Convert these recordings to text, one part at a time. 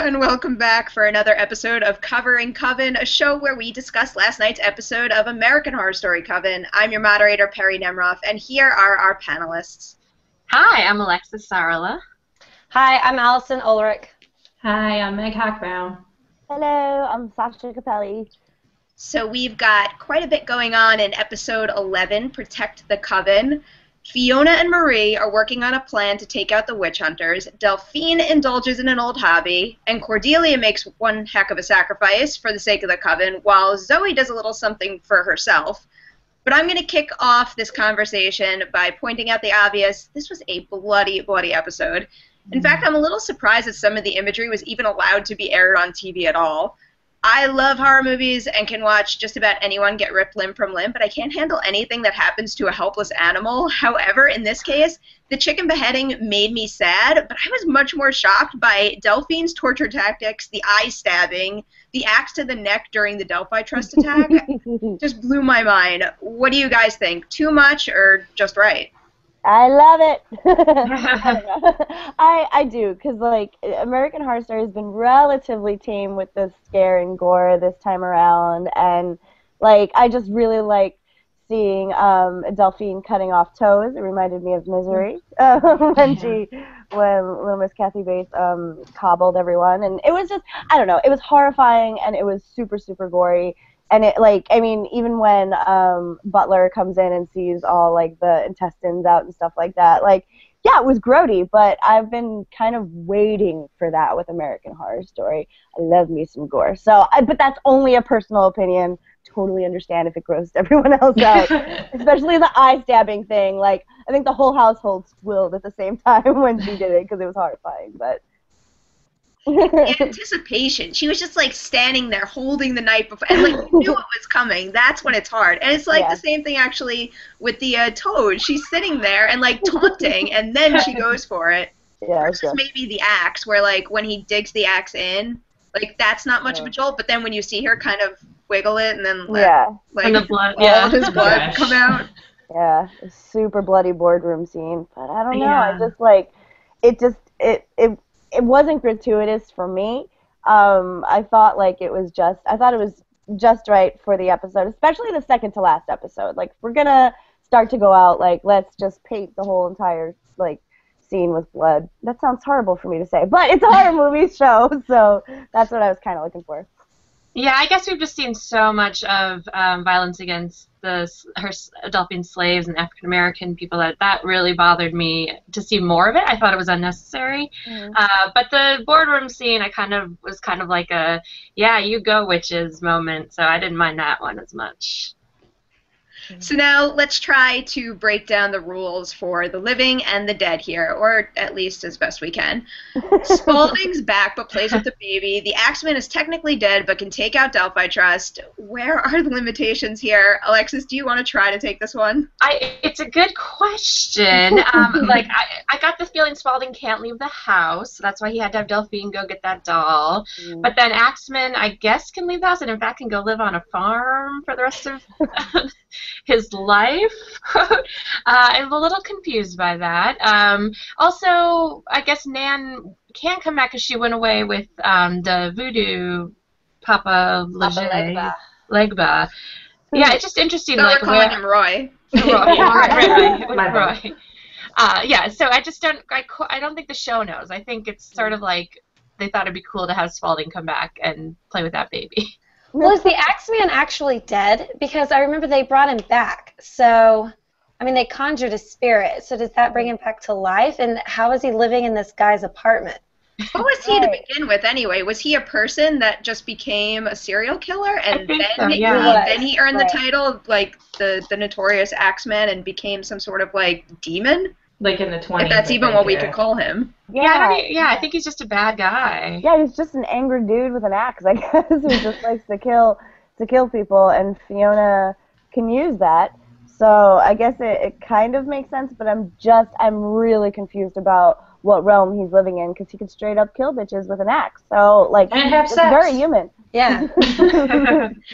and welcome back for another episode of Covering Coven, a show where we discuss last night's episode of American Horror Story Coven. I'm your moderator, Perri Nemiroff, and here are our panelists. Hi, I'm Alexis Saarela. Hi, I'm Allison Ullrich. Hi, I'm Megg Hochbaum. Hello, I'm Sasha Capelli. So we've got quite a bit going on in episode 11, Protect the Coven. Fiona and Marie are working on a plan to take out the witch hunters, Delphine indulges in an old hobby, and Cordelia makes one heck of a sacrifice for the sake of the coven, while Zoe does a little something for herself. But I'm going to kick off this conversation by pointing out the obvious. This was a bloody, bloody episode. In fact, I'm a little surprised that some of the imagery was even allowed to be aired on TV at all. I love horror movies and can watch just about anyone get ripped limb from limb, but I can't handle anything that happens to a helpless animal. However, in this case, the chicken beheading made me sad, but I was much more shocked by Delphine's torture tactics, the eye stabbing, the axe to the neck during the Delphi Trust attack. Just blew my mind. What do you guys think? Too much or just right? I love it. I do, because, like, American Horror Story has been relatively tame with the scare and gore this time around, and, like, I just really like seeing Delphine cutting off toes. It reminded me of Misery when little Miss Kathy Bates cobbled everyone, and it was just, I don't know, it was horrifying, and it was super, super gory. And it, like, I mean, even when Butler comes in and sees all, like, the intestines out and stuff like that, like, yeah, it was grody, but I've been kind of waiting for that with American Horror Story. I love me some gore. So, but that's only a personal opinion. Totally understand if it grossed everyone else out, especially the eye stabbing thing. Like, I think the whole household squealed at the same time when she did it because it was horrifying, but... The anticipation. She was just like standing there holding the knife before, and like you knew it was coming. That's when it's hard. And it's like the same thing actually with the toad. She's sitting there and like taunting, and then she goes for it. Yeah, versus maybe the axe, where like when he digs the axe in, like that's not much of a jolt. But then when you see her kind of wiggle it and then let like the blood, all of his blood come out. Yeah, a super bloody boardroom scene. But I don't know. Yeah. I just like it wasn't gratuitous for me. I thought it was just right for the episode, especially the second to last episode. Like, if we're gonna start to go out, like, let's just paint the whole entire like scene with blood. That sounds horrible for me to say, but it's a horror movie show, so that's what I was kind of looking for. Yeah, I guess we've just seen so much of violence against her Delphine slaves and African American people that really bothered me to see more of it. I thought it was unnecessary. But the boardroom scene, was kind of like a yeah, you go witches moment. So I didn't mind that one as much. So now let's try to break down the rules for the living and the dead here, or at least as best we can. Spaulding's back but plays with the baby. The Axeman is technically dead but can take out Delphi Trust. Where are the limitations here? Alexis, do you want to try to take this one? It's a good question. I got the feeling Spaulding can't leave the house, so that's why he had to have Delphine go get that doll. But then Axeman, I guess, can leave the house and in fact can go live on a farm for the rest of his life. I'm a little confused by that. Also, I guess Nan can't come back because she went away with the voodoo Papa Legba. Yeah, it's just interesting. So like, we're calling him Roy. Roy. Yeah, so I just don't. I don't think the show knows. I think it's sort of like they thought it'd be cool to have Spaulding come back and play with that baby. Well, is the Axeman actually dead? Because I remember they brought him back. So, I mean, they conjured a spirit. So does that bring him back to life? And how is he living in this guy's apartment? What was he to begin with anyway? Was he a person that just became a serial killer and then he earned the title, like the notorious Axeman, and became some sort of like demon? Like in the 20s. If that's even what we could call him. I think he's just a bad guy. Yeah, he's just an angry dude with an axe, I guess, who just likes to kill people, and Fiona can use that. So I guess it kind of makes sense, but I'm really confused about what realm he's living in, because he could straight up kill bitches with an axe. So, like, and have it's sex. Very human. Yeah.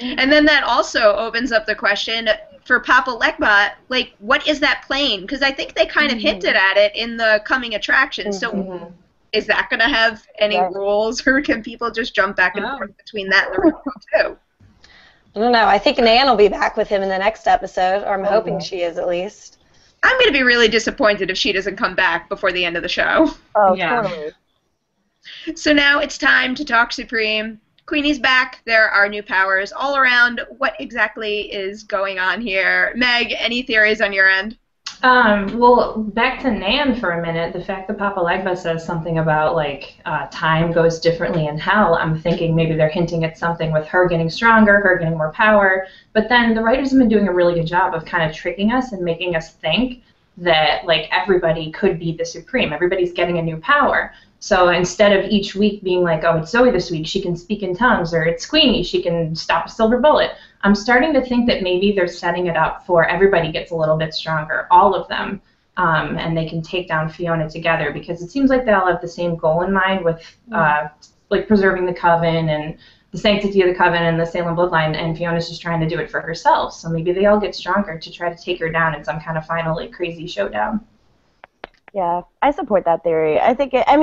And then that also opens up the question, for Papa Legba, like, what is that plane? Because I think they kind of hinted at it in the coming attraction. So is that going to have any rules, or can people just jump back and forth between that and the remote too? I don't know. I think Nan will be back with him in the next episode, or I'm hoping she is at least. I'm going to be really disappointed if she doesn't come back before the end of the show. Oh, totally. So now it's time to talk Supreme. Queenie's back. There are new powers all around. What exactly is going on here? Meg, any theories on your end? Well, back to Nan for a minute. The fact that Papa Legba says something about, like, time goes differently in hell, I'm thinking maybe they're hinting at something with her getting stronger, her getting more power. But then the writers have been doing a really good job of kind of tricking us and making us think that, like, everybody could be the Supreme. Everybody's getting a new power. So instead of each week being like, oh, it's Zoe this week, she can speak in tongues, or it's Queenie, she can stop a silver bullet, I'm starting to think that maybe they're setting it up for everybody gets a little bit stronger, all of them, and they can take down Fiona together, because it seems like they all have the same goal in mind with like preserving the Coven and the sanctity of the Coven and the Salem bloodline, and Fiona's just trying to do it for herself. So maybe they all get stronger to try to take her down in some kind of final, like, crazy showdown. Yeah, I support that theory. I think I'm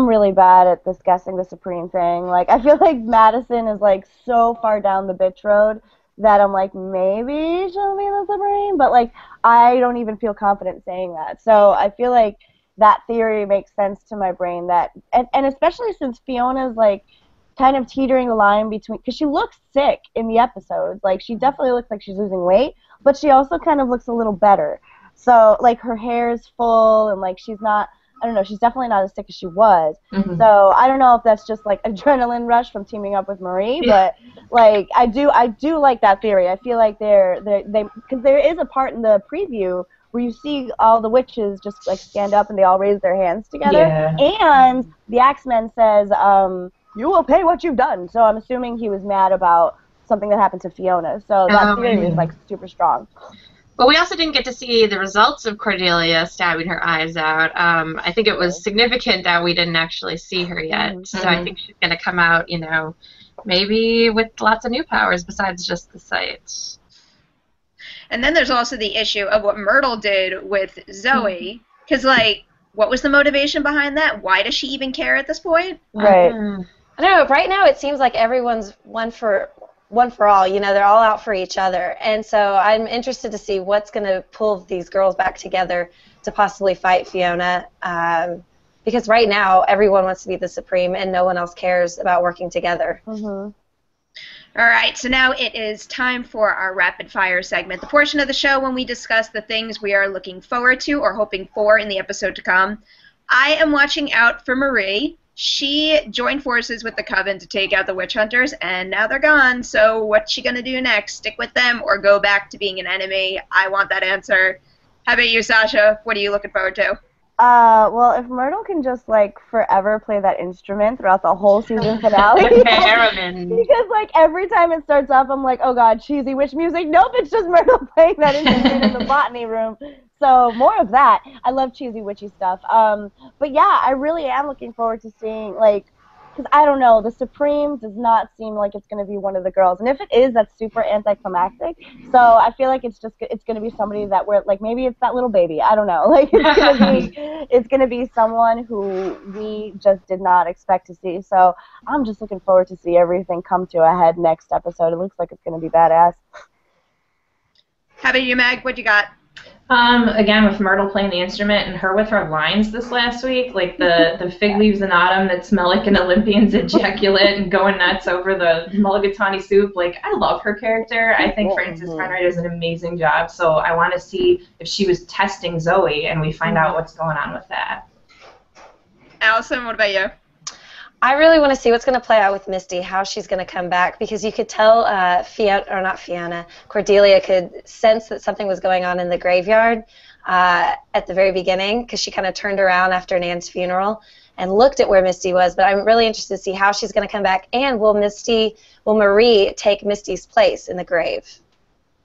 really bad at this guessing the Supreme thing. Like, I feel like Madison is, like, so far down the bitch road that I'm like, maybe she'll be the Supreme, but, like, I don't even feel confident saying that. So I feel like that theory makes sense to my brain, that, and especially since Fiona's, like, kind of teetering the line between, because she looks sick in the episodes. Like, she definitely looks like she's losing weight, but she also kind of looks a little better. So, like, her hair is full, and, like, she's not, I don't know, she's definitely not as sick as she was. Mm-hmm. So, I don't know if that's just, like, adrenaline rush from teaming up with Marie, but, like, I do like that theory. I feel like because there is a part in the preview where you see all the witches just, like, stand up and they all raise their hands together. Yeah. And the Axeman says, you will pay what you've done. So, I'm assuming he was mad about something that happened to Fiona. So, that theory is, like, super strong. But we also didn't get to see the results of Cordelia stabbing her eyes out. I think it was significant that we didn't actually see her yet. Mm-hmm. So I think she's going to come out, you know, maybe with lots of new powers besides just the sight. And then there's also the issue of what Myrtle did with Zoe. Because, like, what was the motivation behind that? Why does she even care at this point? Right. I don't know. Right now it seems like everyone's one for all, you know, they're all out for each other. And so I'm interested to see what's going to pull these girls back together to possibly fight Fiona. Because right now everyone wants to be the Supreme and no one else cares about working together. Mm-hmm. All right, so now it is time for our rapid fire segment, the portion of the show when we discuss the things we are looking forward to or hoping for in the episode to come. I am watching out for Marie. She joined forces with the Coven to take out the witch hunters, and now they're gone. So what's she going to do next? Stick with them or go back to being an enemy? I want that answer. How about you, Sasha? What are you looking forward to? Well, if Myrtle can just, like, forever play that instrument throughout the whole season finale. Because, like, every time it starts up, I'm like, oh, God, cheesy witch music. Nope, it's just Myrtle playing that instrument in the botany room. So more of that. I love cheesy witchy stuff. But yeah, I really am looking forward to seeing, like, because I don't know, the Supreme does not seem like it's going to be one of the girls, and if it is, that's super anticlimactic. So I feel like it's going to be somebody that we're like, maybe it's that little baby. I don't know. Like, it's going to be someone who we just did not expect to see. So I'm just looking forward to see everything come to a head next episode. It looks like it's going to be badass. How about you, Meg? What you got? Again, with Myrtle playing the instrument and her with her lines this last week, like the fig leaves in autumn that smell like an Olympian's ejaculate and going nuts over the mulligatawny soup. Like, I love her character. I think Frances Conroy does an amazing job, so I want to see if she was testing Zoe and we find out what's going on with that. Allison, what about you? I really want to see what's going to play out with Misty, how she's going to come back, because you could tell Cordelia could sense that something was going on in the graveyard at the very beginning, because she kind of turned around after Nan's funeral and looked at where Misty was. But I'm really interested to see how she's going to come back, and will Marie take Misty's place in the grave?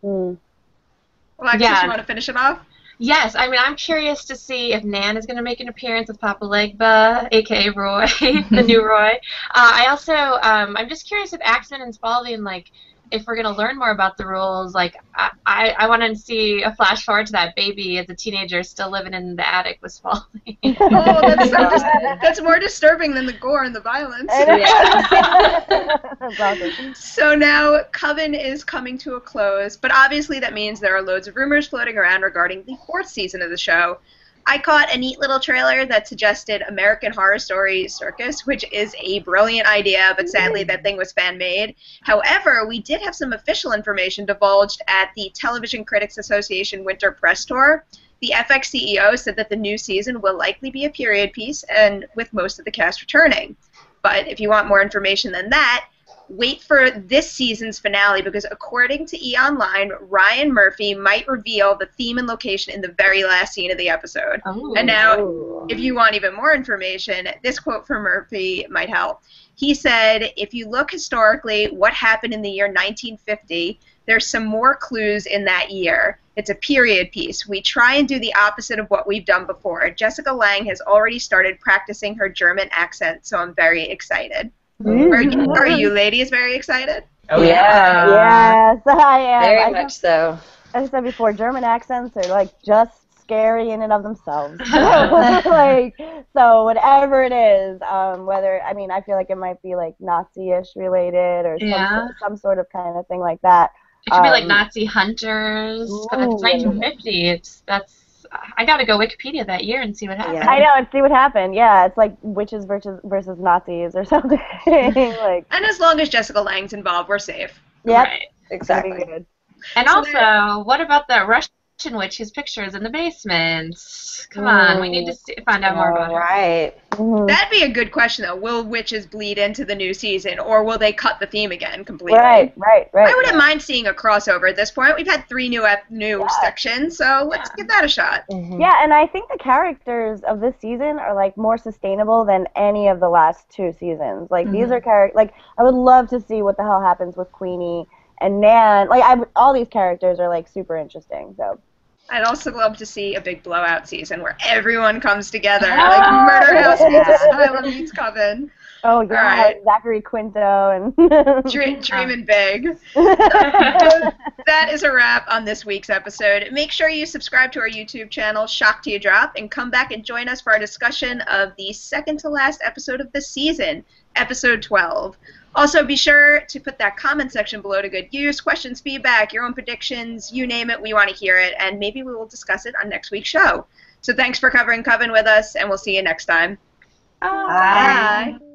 Well, Alexis, you want to finish it off? Yes, I mean, I'm curious to see if Nan is going to make an appearance with Papa Legba, a.k.a. Roy, the new Roy. I also, I'm just curious if Axeman and Spalding, like, if we're gonna learn more about the rules, like I want to see a flash forward to that baby as a teenager still living in the attic with Spalding. Oh, that's more disturbing than the gore and the violence. That's awesome. So now Coven is coming to a close, but obviously that means there are loads of rumors floating around regarding the 4th season of the show. I caught a neat little trailer that suggested American Horror Story Circus, which is a brilliant idea, but sadly that thing was fan-made. However, we did have some official information divulged at the Television Critics Association Winter Press Tour. The FX CEO said that the new season will likely be a period piece, and with most of the cast returning. But if you want more information than that, wait for this season's finale, because according to E! Online, Ryan Murphy might reveal the theme and location in the very last scene of the episode. Oh. And now, if you want even more information, this quote from Murphy might help. He said, "If you look historically what happened in the year 1950, there's some more clues in that year. It's a period piece. We try and do the opposite of what we've done before. Jessica Lange has already started practicing her German accent, so I'm very excited." Are you ladies very excited? Oh, yeah. Yes, I am. Very much so. As I said before, German accents are like just scary in and of themselves. So whatever it is, whether I feel like it might be like Nazi-ish related or some sort of kind of thing like that. It could be like Nazi hunters. But it's 1950. I gotta go Wikipedia that year and see what happened. I know, and see what happened. Yeah, it's like witches versus Nazis or something. And as long as Jessica Lange's involved, we're safe. Yep. Right. Exactly. Good. And so also, what about that Russian witch whose picture is in the basement? Come on, we need to find out more about her. Right. That'd be a good question, though. Will witches bleed into the new season, or will they cut the theme again completely? Right. I wouldn't mind seeing a crossover at this point. We've had 3 new sections, so let's give that a shot. Yeah, and I think the characters of this season are like more sustainable than any of the last 2 seasons. Like these are characters. Like I would love to see what the hell happens with Queenie and Nan. Like all these characters are like super interesting. So. I'd also love to see a big blowout season where everyone comes together, like Murder House meets Asylum meets Coven. Oh, yeah, right. Zachary Quinto and Dreaming big. That is a wrap on this week's episode. Make sure you subscribe to our YouTube channel, Shock Till You Drop, and come back and join us for our discussion of the second to last episode of the season, episode 12. Also, be sure to put that comment section below to good use. Questions, feedback, your own predictions, you name it, we want to hear it, and maybe we will discuss it on next week's show. So thanks for covering Coven with us, and we'll see you next time. Bye. Bye.